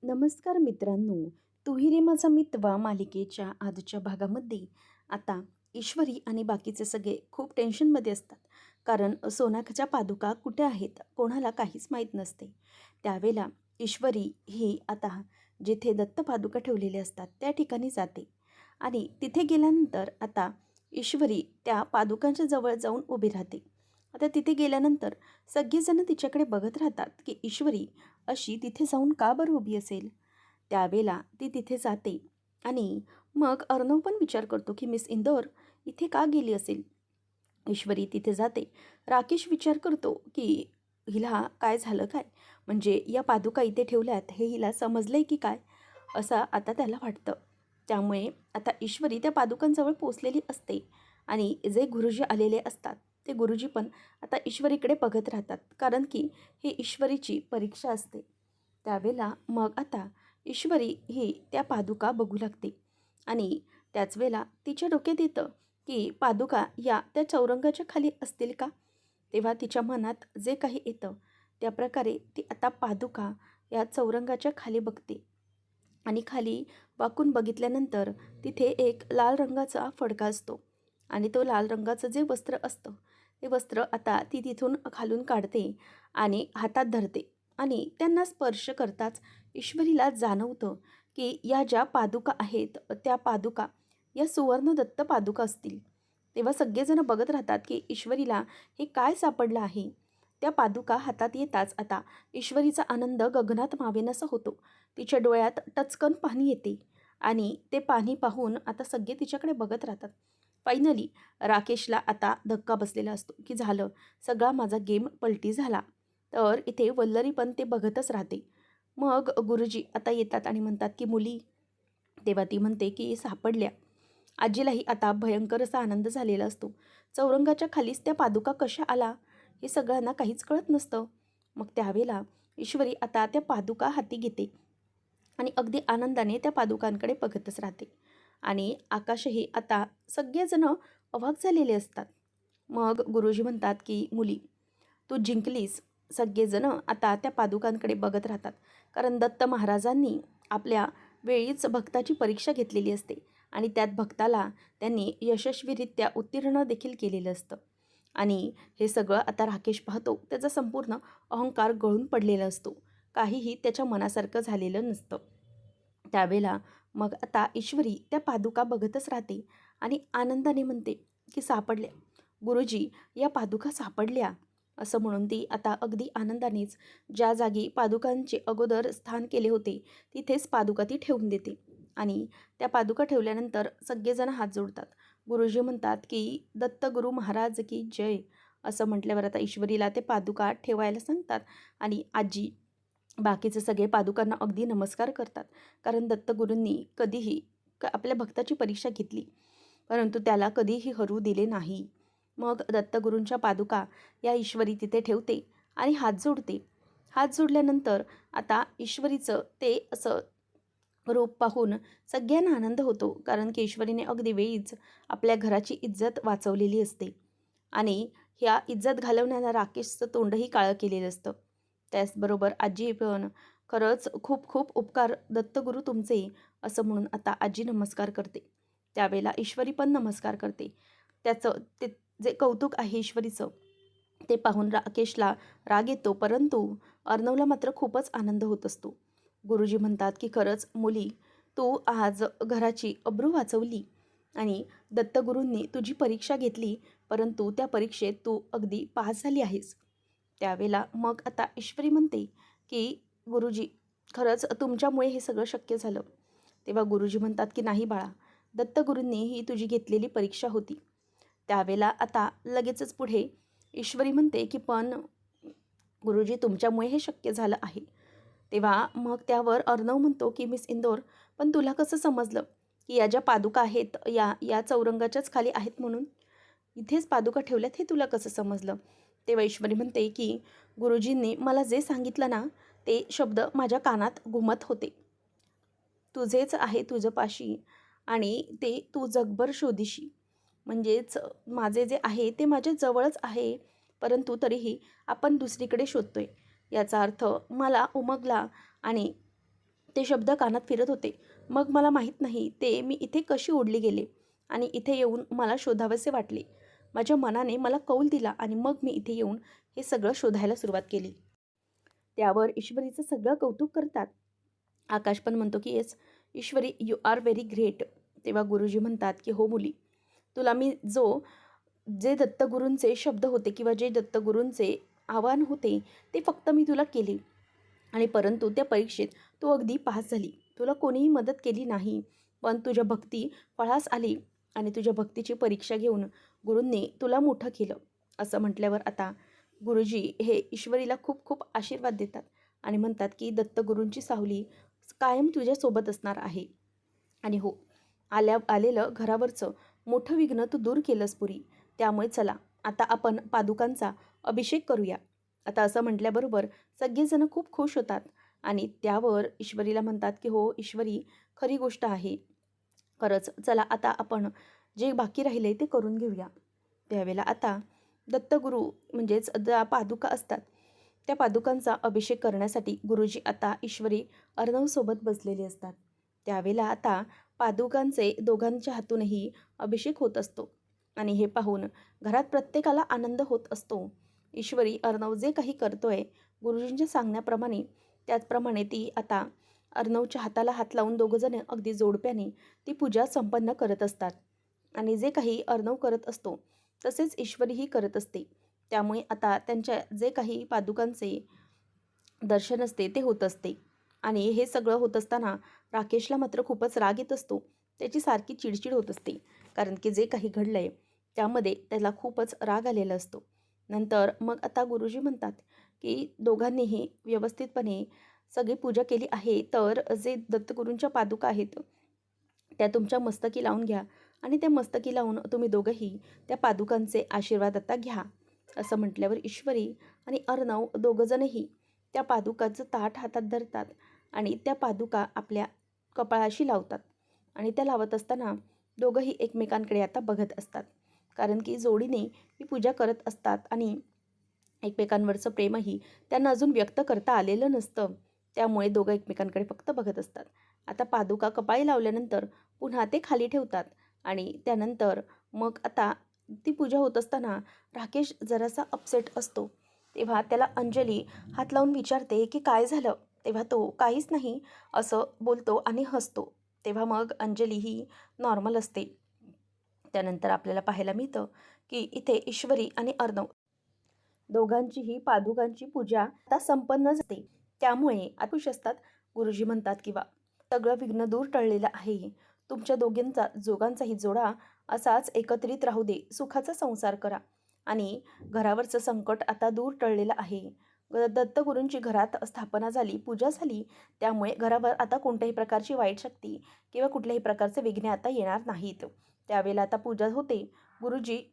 नमस्कार मित्रांनो. तू रे माझा मितवा मालिकेच्या आजच्या भागामध्ये आता ईश्वरी आणि बाकीचे सगळे खूप टेन्शनमध्ये असतात. कारण सोनाकाच्या पादुका कुठे आहेत कोणाला काहीच माहीत नसते. त्यावेळेला ईश्वरी ही आता जिथे दत्त पादुका ठेवलेले असतात त्या ठिकाणी जाते आणि तिथे गेल्यानंतर आता ईश्वरी त्या पादुकांच्या जवळ जाऊन उभी राहते. आता तिथे गेल्यानंतर सगळेजण तिच्याकडे बघत राहतात की ईश्वरी अशी तिथे जाऊन का बरं उभी असेल. त्यावेळेला ती तिथे जाते आणि मग अर्णव पण विचार करतो की मिस इंदौर इथे का गेली असेल. ईश्वरी तिथे जाते. राकेश विचार करतो की हिला काय झालं काय, म्हणजे या पादुका इथे ठेवल्यात हे हिला समजलंय की काय, असं आता त्याला वाटतं. त्यामुळे आता ईश्वरी त्या पादुकांजवळ पोचलेली असते आणि जे गुरुजी आलेले असतात ते गुरुजी पण आता ईश्वरीकडे बघत राहतात, कारण की ही ईश्वरीची परीक्षा असते. त्यावेळेला मग आता ईश्वरी ही त्या पादुका बघू लागते आणि त्याच वेळेला तिच्या डोक्यात येतं की पादुका या त्या चौरंगाच्या खाली असतील का. तेव्हा तिच्या मनात जे काही येतं त्याप्रकारे ती आता पादुका या चौरंगाच्या खाली बघते आणि खाली वाकून बघितल्यानंतर तिथे एक लाल रंगाचा फडका असतो आणि तो लाल रंगाचं जे वस्त्र असतं ते वस्त्र आता ती तिथून खालून काढते आणि हातात धरते आणि त्यांना स्पर्श करताच ईश्वरीला जाणवतं की या ज्या पादुका आहेत त्या पादुका या सुवर्णदत्त पादुका असतील. तेव्हा सगळेजण बघत राहतात की ईश्वरीला हे काय सापडलं आहे. त्या पादुका हातात येताच आता ईश्वरीचा आनंद गगनात मावेनासा होतो. तिच्या डोळ्यात टचकन पाणी येते आणि ते पाणी पाहून आता सगळे तिच्याकडे बघत राहतात. फायनली राकेशला आता धक्का बसलेला असतो की झालं, सगळा माझा गेम पलटी झाला. तर इथे वल्लरी पण ते बघतच राहते. मग गुरुजी आता येतात आणि म्हणतात की मुली, तेव्हा ती म्हणते की सापडल्या. आजीलाही आता भयंकर असा आनंद झालेला असतो. चौरंगाच्या खालीच त्या पादुका कशा आला हे सगळ्यांना काहीच कळत नसतं. मग त्यावेळेला ईश्वरी आता त्या पादुका हाती घेते आणि अगदी आनंदाने त्या पादुकांकडे बघतच राहते आणि आकाशही आता सगळेजण अवाक झालेले असतात. मग गुरुजी म्हणतात की मुली, तू जिंकलीस. सगळेजण आता त्या पादुकांकडे बघत राहतात, कारण दत्त महाराजांनी आपल्या वेळीच भक्ताची परीक्षा घेतलेली असते आणि त्यात भक्ताला त्यांनी यशस्वीरित्या उत्तीर्ण देखील केलेलं असतं. आणि हे सगळं आता राकेश पाहतो. त्याचा संपूर्ण अहंकार गळून पडलेला असतो. काहीही त्याच्या मनासारखं झालेलं नसतं. त्यावेळेला मग आता ईश्वरी त्या पादुका बघतच राहते आणि आनंदाने म्हणते की सापडल्या गुरुजी, या पादुका सापडल्या. असं म्हणून ती आता अगदी आनंदानेच ज्या जागी पादुकांचे अगोदर स्थान केले होते तिथेच पादुका ती ठेवून देते आणि त्या पादुका ठेवल्यानंतर सगळेजण हात जोडतात. गुरुजी म्हणतात की दत्तगुरु महाराज की जय. असं म्हटल्यावर आता ईश्वरीला ते पादुका ठेवायला सांगतात आणि आजी बाकीचे सगळे पादुकांना अगदी नमस्कार करतात, कारण दत्तगुरूंनी कधीही आपल्या भक्ताची परीक्षा घेतली परंतु त्याला कधीही हरू दिले नाही. मग दत्तगुरूंच्या पादुका या ईश्वरी तिथे ठेवते आणि हात जोडते. हात जोडल्यानंतर आता ईश्वरीचं ते असं रूप पाहून सगळ्यांना आनंद होतो, कारण की ईश्वरीने अगदी वेळीच आपल्या घराची इज्जत वाचवलेली असते आणि ह्या इज्जत घालवण्याला राकेशचं तोंडही काळं केलेलं असतं. त्याचबरोबर आजी पण, खरंच खूप खूप उपकार दत्तगुरू तुमचे, असं म्हणून आता आजी नमस्कार करते. त्यावेळेला ईश्वरी पण नमस्कार करते. त्याचं ते जे कौतुक आहे ईश्वरीचं ते पाहून राकेशला राग येतो, परंतु अर्णवला मात्र खूपच आनंद होत असतो. गुरुजी म्हणतात की खरंच मुली, तू आज घराची अब्रू वाचवली आणि दत्तगुरूंनी तुझी परीक्षा घेतली, परंतु त्या परीक्षेत तू अगदी पास झाली आहेस. त्यावेळेला मग आता ईश्वरी म्हणते की गुरुजी, खरंच तुमच्यामुळे हे सगळं शक्य झालं. तेव्हा गुरुजी म्हणतात की नाही बाळा, दत्तगुरूंनी ही तुझी घेतलेली परीक्षा होती. त्यावेळेला आता लगेचच पुढे ईश्वरी म्हणते की पण गुरुजी, तुमच्यामुळे हे शक्य झालं आहे. तेव्हा मग त्यावर अर्णव म्हणतो की मिस इंदौर, पण तुला कसं समजलं की या ज्या पादुका आहेत या या चौरंगाच्याच खाली आहेत म्हणून? इथेच पादुका ठेवल्यात हे तुला कसं समजलं? तेव्हा ईश्वरी म्हणते की गुरुजींनी मला जे सांगितलं ना ते शब्द माझ्या कानात घुमत होते. तुझेच आहे तुझं पाशी आणि ते तू जगभर शोधिशी. म्हणजेच माझे जे आहे ते माझ्या जवळच आहे, परंतु तरीही आपण दुसरीकडे शोधतोय. याचा अर्थ मला उमगला आणि ते शब्द कानात फिरत होते. मग मला माहीत नाही ते मी इथे कशी ओढली गेले आणि इथे येऊन मला शोधावेसे वाटले. माझ्या मनाने मला कौल दिला आणि मग मी इथे येऊन हे सगळं शोधायला सुरुवात केली. त्यावर ईश्वरीचं सगळं कौतुक करतात. आकाश पण म्हणतो की yes Ishwari you are very great. तेव्हा गुरुजी म्हणतात की हो मुली, तुला मी जे दत्तगुरूंचे शब्द होते किंवा जे दत्तगुरूंचे आव्हान होते ते फक्त मी तुला केले आणि परंतु त्या परीक्षेत तू अगदी पास झाली. तुला कोणीही मदत केली नाही, पण तुझ्या भक्ती फळास आली आणि तुझ्या भक्तीची परीक्षा घेऊन गुरूंनी तुला मोठं केलं. असं म्हटल्यावर आता गुरुजी हे ईश्वरीला खूप खूप आशीर्वाद देतात आणि म्हणतात की दत्तगुरूंची सावली कायम तुझ्यासोबत असणार आहे. आणि हो, आलेलं घरावरचं मोठं विघ्न तू दूर केलंस पुरी. त्यामुळे चला आता आपण पादुकांचा अभिषेक करूया. आता असं म्हटल्याबरोबर सगळेजण खूप खुश होतात आणि त्यावर ईश्वरीला म्हणतात की हो ईश्वरी, खरी गोष्ट आहे. खरंच चला आता आपण जे बाकी राहिले ते करून घेऊया. त्यावेळेला आता दत्तगुरू म्हणजेच पादुका असतात, त्या पादुकांचा अभिषेक करण्यासाठी गुरुजी आता ईश्वरी अर्णवसोबत बसलेले असतात. त्यावेळेला आता पादुकांचे दोघांच्या हातूनही अभिषेक होत असतो आणि हे पाहून घरात प्रत्येकाला आनंद होत असतो. ईश्वरी अर्णव जे काही करतोय गुरुजींच्या सांगण्याप्रमाणे, त्याचप्रमाणे ती आता अर्णवच्या हाताला हात लावून दोघंजण अगदी जोडप्याने ती पूजा संपन्न करत असतात आणि जे काही अर्णव करत असतो तसेच ईश्वरीही करत असते. त्यामुळे आता त्यांच्या जे काही पादुकांचे दर्शन असते ते होत असते आणि हे सगळं होत असताना राकेशला मात्र खूपच राग येत असतो. त्याची सारखी चिडचिड होत असते, कारण की जे काही घडलं आहे त्यामध्ये त्याला खूपच राग आलेला असतो. नंतर मग आता गुरुजी म्हणतात की दोघांनीही व्यवस्थितपणे सगळी पूजा केली आहे, तर जे दत्तगुरूंच्या पादुका आहेत त्या तुमच्या मस्तकी लावून घ्या आणि त्या मस्तकी लावून तुम्ही दोघंही त्या पादुकांचे आशीर्वाद आता घ्या. असं म्हटल्यावर ईश्वरी आणि अर्णव दोघंजणही त्या पादुकाचं ताट हातात धरतात आणि त्या पादुका आपल्या कपाळाशी लावतात आणि त्या लावत असताना दोघंही एकमेकांकडे आता बघत असतात, कारण की जोडीने ही पूजा करत असतात आणि एकमेकांवरचं प्रेमही त्यांना अजून व्यक्त करता आलेलं नसतं. त्यामुळे दोघं एकमेकांकडे फक्त बघत असतात. आता पादुका कपाळी लावल्यानंतर पुन्हा ते खाली ठेवतात आणि त्यानंतर मग आता ती पूजा होत असताना राकेश जरासा अपसेट असतो. तेव्हा त्याला अंजली हात लावून विचारते की काय झालं? तेव्हा तो काहीच नाही असं बोलतो आणि हसतो. तेव्हा मग अंजली ही नॉर्मल असते. त्यानंतर आपल्याला पाहायला मिळतं की इथे ईश्वरी आणि अर्णव दोघांचीही पादुकांची पूजा आता संपन्न झाली. त्यामुळे खुश असतात. गुरुजी म्हणतात किंवा सगळं विघ्न दूर टळलेलं आहे. तुमच्या दोघांचाही जोडा असाच एकत्रित राहू दे. सुखाचा संसार करा आणि घरावरचं संकट आता दूर टळलेलं आहे. दत्तगुरूंची घरात स्थापना झाली, पूजा झाली. त्यामुळे घरावर आता कोणत्याही प्रकारची वाईट शक्ती किंवा कुठल्याही प्रकारचे विघ्ने आता येणार नाहीत. त्यावेळेला आता पूजा होते. गुरुजी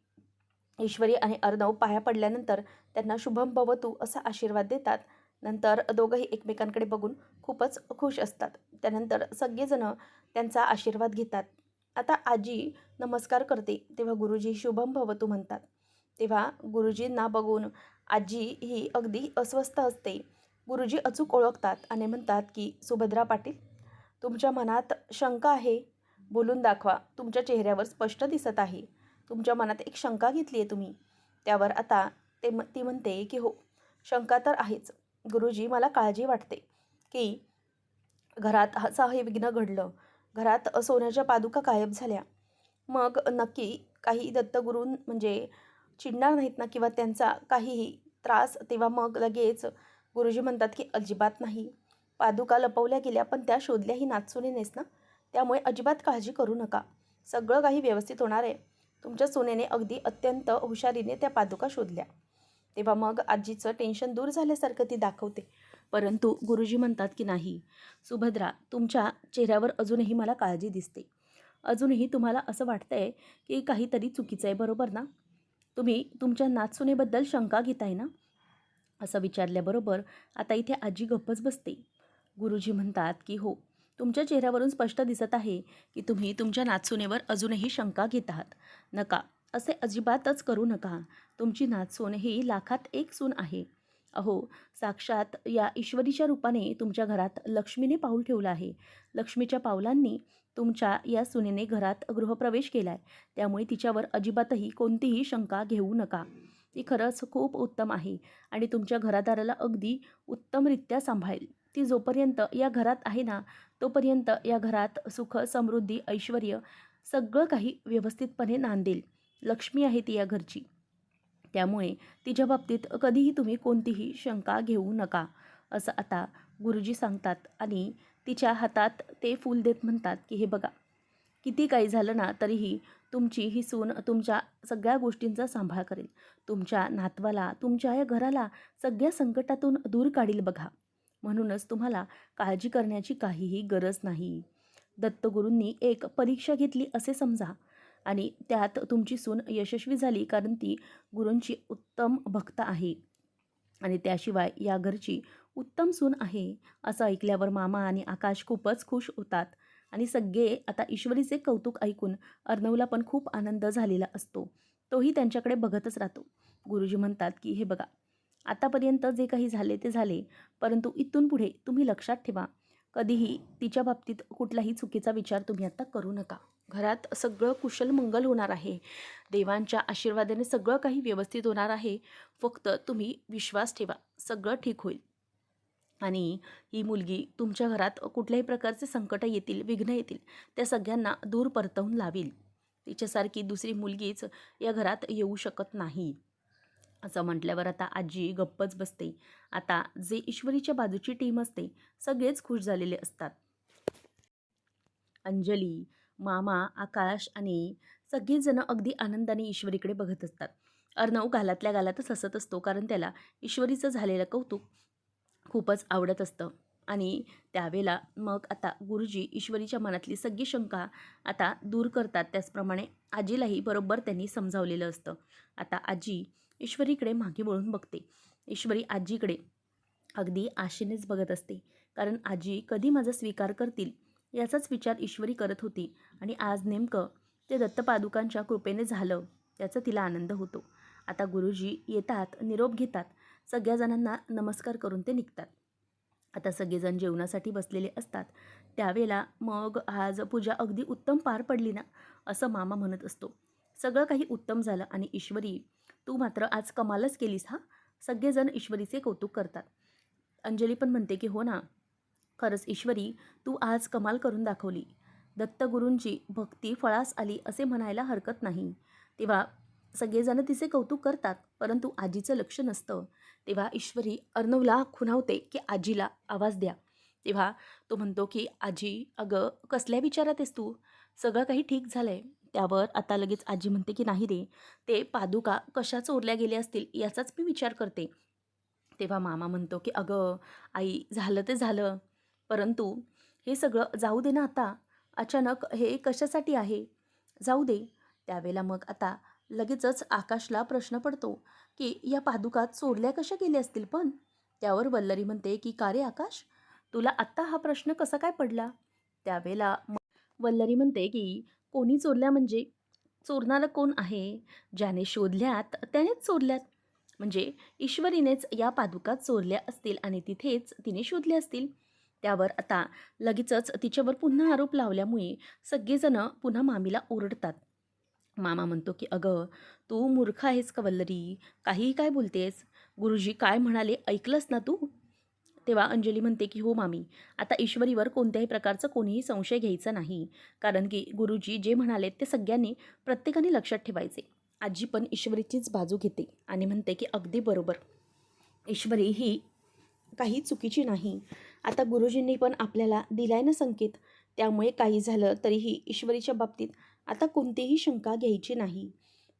ईश्वरी आणि अर्णव पाया पडल्यानंतर त्यांना शुभम भवतु असा आशीर्वाद देतात. नंतर दोघंही एकमेकांकडे बघून खूपच खुश असतात. त्यानंतर सगळेजण त्यांचा आशीर्वाद घेतात. आता आजी नमस्कार करते, तेव्हा गुरुजी शुभम भवतु म्हणतात. तेव्हा गुरुजींना बघून आजी ही अगदी अस्वस्थ असते. गुरुजी अचूक ओळखतात आणि म्हणतात की सुभद्रा पाटील, तुमच्या मनात शंका आहे, बोलून दाखवा. तुमच्या चेहऱ्यावर स्पष्ट दिसत आहे तुमच्या मनात एक शंका घेतली आहे तुम्ही. त्यावर आता ती म्हणते की हो, शंका तर आहेच गुरुजी. मला काळजी वाटते की घरात असं हे विघ्न घडलं, घरात सोन्याच्या पादुका गायब झाल्या. मग नक्की काही दत्तगुरू म्हणजे चिडणार नाहीत ना किंवा त्यांचा काहीही त्रास? तेव्हा मग लगेच गुरुजी म्हणतात की अजिबात नाही. पादुका लपवल्या गेल्या पण त्या शोधल्याही नाचसुनेनेच ना, त्यामुळे अजिबात काळजी करू नका. सगळं काही व्यवस्थित होणार आहे. तुमच्या सुनेने अगदी अत्यंत हुशारीने त्या पादुका शोधल्या. तेव्हा मग आजीचं टेन्शन दूर झाल्यासारखं ती दाखवते. परंतु गुरुजी म्हणतात की नाही सुभद्रा, तुमच्या चेहऱ्यावर अजूनही मला काळजी दिसते. अजूनही तुम्हाला असं वाटतंय की काहीतरी चुकीचं आहे, बरोबर ना? तुम्ही तुमच्या नातसुनेबद्दल शंका घेताय ना? असं विचारल्याबरोबर आता इथे आजी गप्पच बसते. गुरुजी म्हणतात की हो, तुमच्या चेहऱ्यावरून स्पष्ट दिसत आहे की तुम्ही तुमच्या नातसुनेवर अजूनही शंका घेत आहात. नका, असे अजिबातच करू नका. तुमची नातसून ही लाखात एक सून आहे अहो, साक्षात या ईश्वरीच्या रूपाने तुमच्या घरात लक्ष्मीने पाऊल ठेवलं आहे. लक्ष्मीच्या पावलांनी तुमच्या या सुनेने घरात गृहप्रवेश केलाय. त्यामुळे तिच्यावर अजिबातही कोणतीही शंका घेऊ नका. ती खरंच खूप उत्तम आहे आणि तुमच्या घरादाराला अगदी उत्तमरित्या सांभाळेल. ती जोपर्यंत या घरात आहे ना, तोपर्यंत या घरात सुख, समृद्धी, ऐश्वर्य सगळं काही व्यवस्थितपणे नांदेल. लक्ष्मी आहे ती या घरची. त्यामुळे तिच्या बाबतीत कधीही तुम्ही कोणतीही शंका घेऊ नका, असं आता गुरुजी सांगतात आणि तिच्या हातात ते फूल देत म्हणतात, की हे बघा, किती काही झालं ना तरीही तुमची ही सून तुमच्या सगळ्या गोष्टींचा सांभाळ करेल. तुमच्या नातवाला, तुमच्या या घराला सगळ्या संकटातून दूर काढील बघा. म्हणूनच तुम्हाला काळजी करण्याची काहीही गरज नाही. दत्तगुरूंनी एक परीक्षा घेतली असे समजा आणि त्यात तुमची सून यशस्वी झाली, कारण ती गुरूंची उत्तम भक्त आहे आणि त्याशिवाय या घरची उत्तम सून आहे. असं ऐकल्यावर मामा आणि आकाश खूपच खुश होतात आणि सगळे आता ईश्वरीचे कौतुक ऐकून अर्णवला पण खूप आनंद झालेला असतो. तोही त्यांच्याकडे बघतच राहतो. गुरुजी म्हणतात, की हे बघा, आतापर्यंत जे काही झाले ते झाले, परंतु इथून पुढे तुम्ही लक्षात ठेवा, कधीही तिच्या बाबतीत कुठलाही चुकीचा विचार तुम्ही आता करू नका. घरात सगळं कुशल मंगल होणार आहे. देवांच्या आशीर्वादाने सगळं काही व्यवस्थित होणार आहे. फक्त तुम्ही विश्वास ठेवा, सगळं ठीक होईल. आणि ही मुलगी तुमच्या घरात कुठल्याही प्रकारचे संकट येतील, विघ्न येतील, त्या सगळ्यांना दूर परतवून लावेल. तिच्यासारखी दुसरी मुलगीच या घरात येऊ शकत नाही. असं म्हटल्यावर आता आजी गप्पच बसते. आता जे ईश्वरीच्या बाजूची टीम असते, सगळेच खुश झालेले असतात. अंजली, मामा, आकाश आणि सगळेजण अगदी आनंदाने ईश्वरीकडे बघत असतात. अर्णव गालातल्या गालातच हसत असतो, कारण त्याला ईश्वरीचं झालेलं कौतुक खूपच आवडत असतं. आणि त्यावेळेला मग आता गुरुजी ईश्वरीच्या मनातली सगळी शंका आता दूर करतात. त्याचप्रमाणे आजीलाही बरोबर त्यांनी समजावलेलं असतं. आता आजी ईश्वरीकडे मागे वळून बघते. ईश्वरी आजीकडे अगदी आशेनेच बघत असते, कारण आजी कधी माझा स्वीकार करतील याचाच विचार ईश्वरी करत होती आणि आज नेमकं ते दत्तपादुकांच्या कृपेने झालं, त्याचा तिला आनंद होतो. आता गुरुजी येतात, निरोप घेतात, सगळ्या जणांना नमस्कार करून ते निघतात. आता सगळेजण जेवणासाठी बसलेले असतात. त्यावेळेला मग आज पूजा अगदी उत्तम पार पडली ना, असं मामा म्हणत असतो. सगळं काही उत्तम झालं आणि ईश्वरी, तू मात्र आज कमालच केलीस हां. सगळेजण ईश्वरीचे कौतुक करतात. अंजली पण म्हणते, की हो ना, खरंच ईश्वरी, तू आज कमाल करून दाखवली. दत्तगुरूंची भक्ती फळास आली असे म्हणायला हरकत नाही. तेव्हा सगळेजण तिचे कौतुक करतात, परंतु आजीचं लक्ष नसतं. तेव्हा ईश्वरी अर्णवला खुणावते, की आजीला आवाज द्या. तेव्हा तो म्हणतो, की आजी, अगं कसल्या विचारात आहेस तू? सगळं काही ठीक झालं आहे. त्यावर आता लगेच आजी म्हणते, की नाही रे, ते पादुका कशा चोरल्या गेल्या असतील याचाच मी विचार करते. तेव्हा मामा म्हणतो, की अगं आई, झालं ते झालं, परंतु हे सगळं जाऊ दे ना आता. अचानक हे कशासाठी आहे? जाऊ दे. त्यावेळेला मग आता लगेचच आकाशला प्रश्न पडतो, की या पादुका चोरल्या कशा गेल्या असतील पण? त्यावर वल्लरी म्हणते, की का रे आकाश, तुला आत्ता हा प्रश्न कसा काय पडला? त्यावेळेला वल्लरी म्हणते, की कोणी चोरल्या म्हणजे? चोरणारं कोण आहे? ज्याने शोधल्यात त्यानेच चोरल्यात. म्हणजे ईश्वरीनेच या पादुका चोरल्या असतील आणि तिथेच तिने शोधल्या असतील. त्यावर आता लगेचच तिच्यावर पुन्हा आरोप लावल्यामुळे सगळेजण पुन्हा मामीला ओरडतात. मामा म्हणतो, की अगं तू मूर्ख आहेस का वल्लरी? काहीही काय बोलतेस? गुरुजी काय म्हणाले ऐकलंस ना तू? तेव्हा अंजली म्हणते, की हो मामी, आता ईश्वरीवर कोणत्याही प्रकारचा कोणीही संशय घ्यायचा नाही, कारण की गुरुजी जे म्हणाले ते सगळ्यांनी प्रत्येकाने लक्षात ठेवायचे. आजी पण ईश्वरीचीच बाजू घेते आणि म्हणते, की अगदी बरोबर, ईश्वरी ही काही चुकीची नाही. आता गुरुजींनी पण आपल्याला दिलाय ना संकेत, त्यामुळे काही झालं तरीही ईश्वरीच्या बाबतीत आता कोणतीही शंका घ्यायची नाही.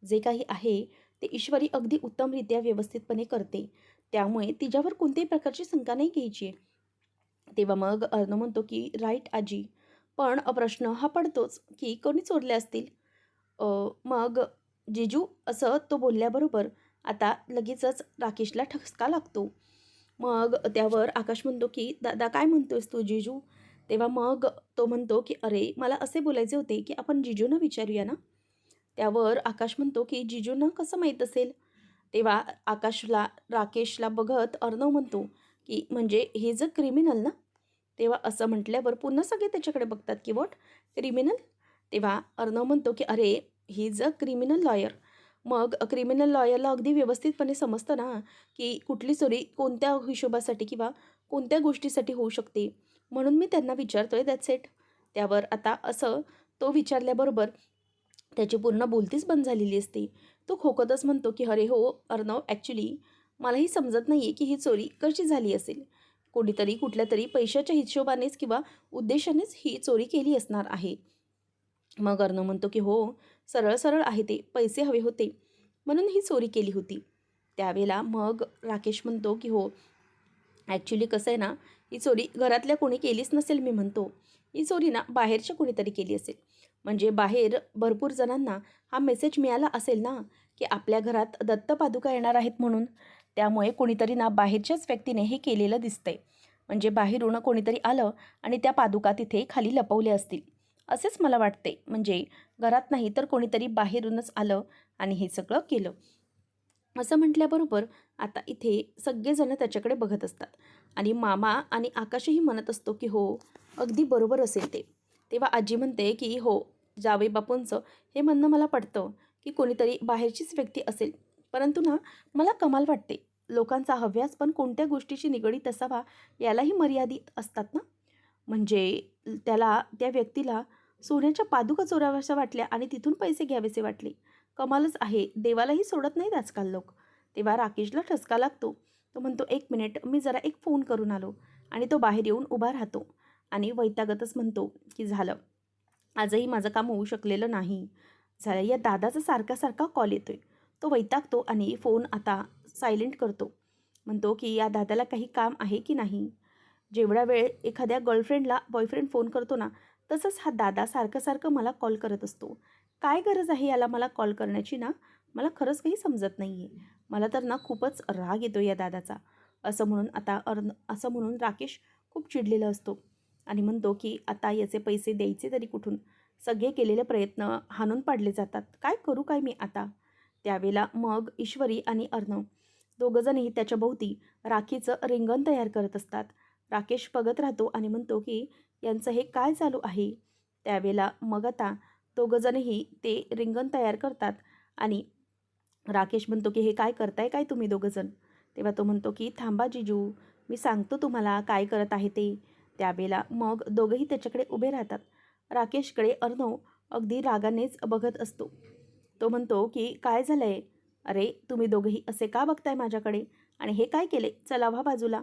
जे काही आहे ते ईश्वरी अगदी उत्तमरित्या व्यवस्थितपणे करते, त्यामुळे तिच्यावर कोणत्याही प्रकारची शंका नाही घ्यायची आहे. तेव्हा मग अर्णव म्हणतो, की राईट आजी, पण प्रश्न हा पडतोच, की कोणी चोरले असतील? मग जिजू, असं तो बोलल्याबरोबर आता लगेचच राकेशला ठसका लागतो. मग त्यावर आकाश म्हणतो, की दादा काय म्हणतोयस तू जिजू? तेव्हा मग तो म्हणतो, की अरे मला असे बोलायचे होते, की आपण जिजूंना विचारूया ना. त्यावर आकाश म्हणतो, की जिजूंना कसं माहीत असेल? तेव्हा राकेशला बघत अर्णव म्हणतो की म्हणजे हे जर क्रिमिनल ना. तेव्हा असं म्हटल्यावर पुन्हा सगळे त्याच्याकडे बघतात की व्हॉट, क्रिमिनल. तेव्हा अर्णव म्हणतो की अरे, he is a criminal lawyer. मग क्रिमिनल लॉयरला अगदी व्यवस्थितपणे समजतं ना की कुठली चोरी कोणत्या हिशोबासाठी किंवा कोणत्या गोष्टीसाठी होऊ शकते. म्हणून मी त्यांना विचारतोय, दॅट्स इट. त्यावर आता असं तो विचारल्याबरोबर त्याची पूर्ण बोलतीच बंद झालेली असते. तो खोकतच म्हणतो की अरे हो अर्णव, ॲक्च्युली मलाही समजत नाही आहे की ही चोरी कशी झाली असेल. कोणीतरी कुठल्यातरी पैशाच्या हिशोबानेच किंवा उद्देशानेच ही चोरी केली असणार आहे. मग अर्णव म्हणतो की हो, सरळ सरळ आहे, ते पैसे हवे होते म्हणून ही चोरी केली होती. त्यावेळेला मग राकेश म्हणतो की हो, ॲक्च्युली कसं आहे ना, ही चोरी घरातल्या कोणी केलीच नसेल मी म्हणतो. ही चोरी ना बाहेरच्या कोणीतरी केली असेल. म्हणजे बाहेर भरपूर जणांना हा मेसेज मिळाला असेल ना, की आपल्या घरात दत्तपादुका येणार आहेत म्हणून. त्यामुळे कोणीतरी ना बाहेरच्याच व्यक्तीने हे केलेलं दिसतंय. म्हणजे बाहेरून कोणीतरी आलं आणि त्या पादुका तिथे खाली लपवल्या असतील. असेच मला वाटते. म्हणजे घरात नाही तर कोणीतरी बाहेरूनच आलं आणि हे सगळं केलं. असं म्हटल्याबरोबर आता इथे सगळेजण त्याच्याकडे बघत असतात आणि मामा आणि आकाशही म्हणत असतो की हो, अगदी बरोबर असेल ते. तेव्हा आजी म्हणते की हो, जावई बापूंचं हे म्हणणं मला पटतं की कोणीतरी बाहेरचीच व्यक्ती असेल. परंतु ना, मला कमाल वाटते, लोकांचा हव्यास पण कोणत्या गोष्टीशी निगडीत असावा यालाही मर्यादित असतात ना. म्हणजे त्या व्यक्तीला सोन्याच्या पादुका चोराव्याशा वाटल्या आणि तिथून पैसे घ्यावेसे वाटले. कमालच आहे. देवालाही सोडत नाहीत आजकाल लोक. तेव्हा राकेशला ठसका लागतो. तो म्हणतो, "एक मिनिट, मी जरा एक फोन करून आलो." आणि तो बाहेर येऊन उभा राहतो आणि वैतागतच म्हणतो की झालं, आजही माझं काम होऊ शकलेलं नाही. झालं, या दादाचा सारखा सारखा कॉल येतोय. तो वैतागतो आणि फोन आता सायलेंट करतो. म्हणतो की या दादाला काही काम आहे की नाही. जेवढा वेळ एखाद्या गर्लफ्रेंडला बॉयफ्रेंड फोन करतो ना, तसंच हा दादा सारखं सारखं मला कॉल करत असतो. काय गरज आहे याला मला कॉल करण्याची ना, मला खरंच काही समजत नाही आहे. मला तर ना खूपच राग येतो या दादाचा. असं म्हणून राकेश खूप चिडलेला असतो आणि म्हणतो की आता याचे पैसे द्यायचे तरी कुठून. सगळे केलेले प्रयत्न हाणून पाडले जातात. काय करू काय मी आता. त्यावेळेला मग ईश्वरी आणि अर्णव दोघंजणही त्याच्या भोवती राखीचं रिंगण तयार करत असतात. राकेश बघत राहतो आणि म्हणतो की यांचं हे काय चालू आहे. त्यावेळेला मग आता दोघंजणही ते रिंगण तयार करतात आणि राकेश म्हणतो की हे काय करताय काय तुम्ही दोघंजण. तेव्हा तो म्हणतो की थांबा जिजू, मी सांगतो तुम्हाला काय करत आहे ते. त्यावेळेला मग दोघंही त्याच्याकडे उभे राहतात. राकेशकडे अर्णव अगदी रागानेच बघत असतो. तो म्हणतो की काय झालंय, अरे तुम्ही दोघंही असे का बघताय माझ्याकडे आणि हे काय केले, चला व्हा बाजूला.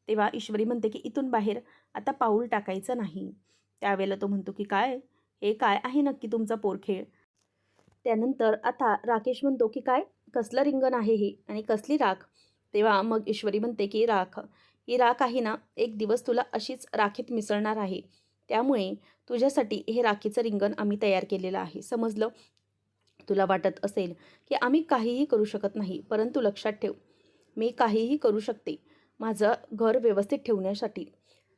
तेव्हा ईश्वरी म्हणते की इथून बाहेर आता पाऊल टाकायचं नाही. त्यावेळेला तो म्हणतो की काय, हे काय आहे नक्की तुमचा पोरखेळ. त्यानंतर आता राकेश म्हणतो की काय, कसलं रिंगण आहे हे आणि कसली राख. तेव्हा मग ईश्वरी म्हणते की राख, ही राख आहे ना, एक दिवस तुला अशीच राखेत मिसळणार आहे. त्यामुळे तुझ्यासाठी हे राखीचं रिंगण आम्ही तयार केलेलं आहे, समजलं. तुला वाटत असेल की आम्ही काहीही करू शकत नाही, परंतु लक्षात ठेव, मी काहीही करू शकते माझं घर व्यवस्थित ठेवण्यासाठी.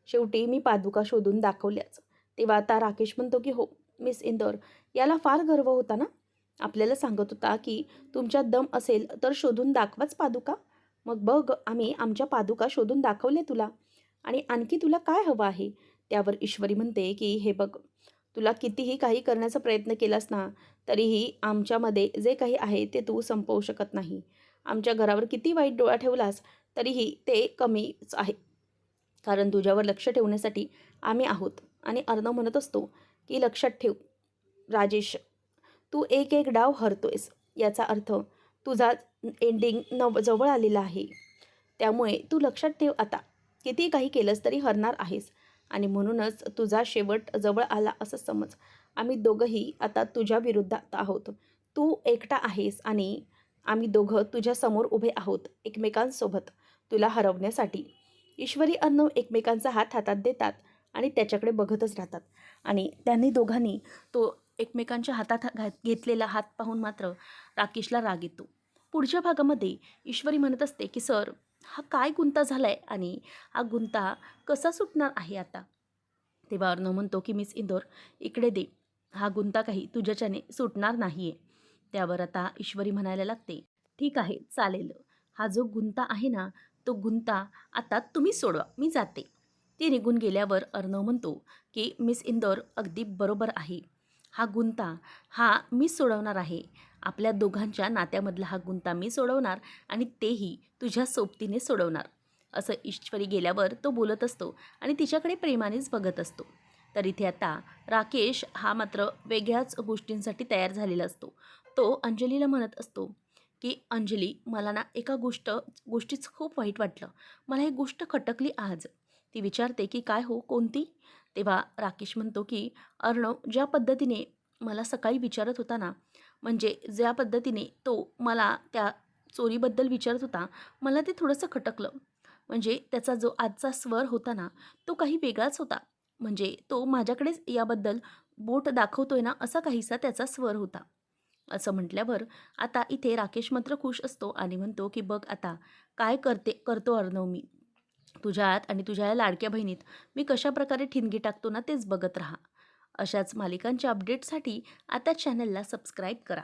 शेवटी मी पादुका शोधून दाखवल्याच. तेव्हा आता राकेश म्हणतो की हो मिस इंदौर, याला फार गर्व होता ना. आपल्याला सांगत होता की तुमच्यात दम असेल तर शोधून दाखवाच पादुका. मग बघ, आम्ही आमच्या पादुका शोधून दाखवल्या तुला. आणि आणखी तुला काय हवं आहे. त्यावर ईश्वरी म्हणते की हे बघ, तुला कितीही काही करण्याचा प्रयत्न केलास ना, तरीही आमच्यामध्ये जे काही आहे ते तू संपवू शकत नाही. आमच्या घरावर किती वाईट डोळा ठेवलास तरीही ते कमीच आहे. कारण तुझ्यावर लक्ष ठेवण्यासाठी आम्ही आहोत. आणि अर्णव म्हणत असतो की लक्षात ठेव राजेश, तू एक एक डाव हरतोयस. याचा अर्थ तुझा एंडिंग जवळ आलेला आहे. त्यामुळे तू लक्षात ठेव, आता किती काही केलंस तरी हरणार आहेस. आणि म्हणूनच तुझा शेवट जवळ आला असं समज. आम्ही दोघंही आता तुझ्या विरुद्धात आहोत. तू एकटा आहेस आणि आम्ही दोघं तुझ्या समोर उभे आहोत एकमेकांसोबत तुला हरवण्यासाठी. ईश्वरी अर्णव एकमेकांचा हात हातात देतात आणि त्याच्याकडे बघतच राहतात. आणि त्यांनी दोघांनी तो एकमेकांच्या हातात घेतलेला हात पाहून मात्र राकेशला राग येतो. पुढच्या भागामध्ये ईश्वरी म्हणत असते की सर, हा काय गुंता झाला आहे आणि हा गुंता कसा सुटणार आहे आता. तेव्हा अर्णव म्हणतो की मिस इंदोर, इकडे दे, हा गुंता काही तुझ्याच्याने सुटणार नाही आहे. त्यावर आता ईश्वरी म्हणायला लागते ठीक आहे, चालेल. हा जो गुंता आहे ना, तो गुंता आता तुम्ही सोडवा, मी जाते. ती निघून गेल्यावर अर्णव म्हणतो, की मिस इंदौर अगदी बरोबर आहे. हा गुंता हा मी सोडवणार आहे. आपल्या दोघांच्या नात्यामधला हा गुंता मी सोडवणार आणि तेही तुझ्या सोबतीने सोडवणार. असं ईश्वरी गेल्यावर तो बोलत असतो आणि तिच्याकडे प्रेमानेच बघत असतो. तर इथे आता राकेश हा मात्र वेगळ्याच गोष्टींसाठी तयार झालेला असतो. तो अंजलीला म्हणत असतो, की अंजली मला ना एका गोष्टीचं खूप वाईट वाटलं. मला एक गोष्ट खटकली आज. ती विचारते, की काय हो कोणती? तेव्हा राकेश म्हणतो, की अर्णव ज्या पद्धतीने मला सकाळी विचारत होता ना, म्हणजे ज्या पद्धतीने तो मला त्या चोरीबद्दल विचारत होता, मला ते थोडंसं खटकलं. म्हणजे त्याचा जो आजचा स्वर होता ना, तो काही वेगळाच होता. म्हणजे तो माझ्याकडेच याबद्दल बोट दाखवतोय ना, असा काहीसा त्याचा स्वर होता. असं म्हटल्यावर आता इथे राकेश मात्र खुश असतो आणि म्हणतो, की बघ आता काय करतो अर्णव मी. तुझ्यात आणि तुझ्या या लाडक्या बहिणीत मी कशाप्रकारे ठिणगी टाकतो ना, तेच बघत राहा. अशाच मालिकांच्या अपडेटसाठी आता चॅनलला सबस्क्राईब करा.